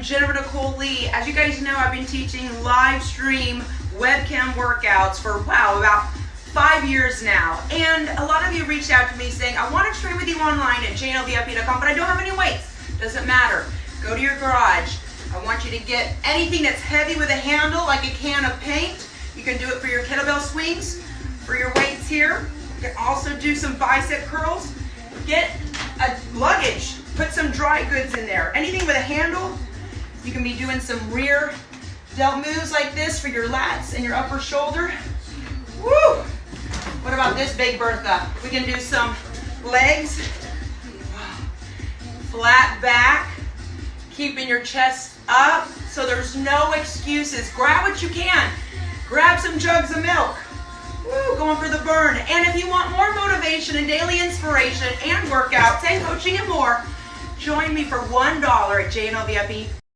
am Jennifer Nicole Lee. As you guys know, I've been teaching live stream webcam workouts for, wow, about 5 years now. And a lot of you reached out to me saying, I want to train with you online at jnlvip.com, but I don't have any weights. Doesn't matter. Go to your garage. I want you to get anything that's heavy with a handle, like a can of paint. You can do it for your kettlebell swings, for your weights here. You can also do some bicep curls. Get a luggage. Put some dry goods in there. Anything with a handle. You can be doing some rear delt moves like this for your lats and your upper shoulder. Woo! What about this, Big Bertha? We can do some legs. Flat back. Keeping your chest up. So there's no excuses. Grab what you can. Grab some jugs of milk. Woo, going for the burn. And if you want more motivation and daily inspiration and workouts and coaching and more, join me for $1 at JNLVIP.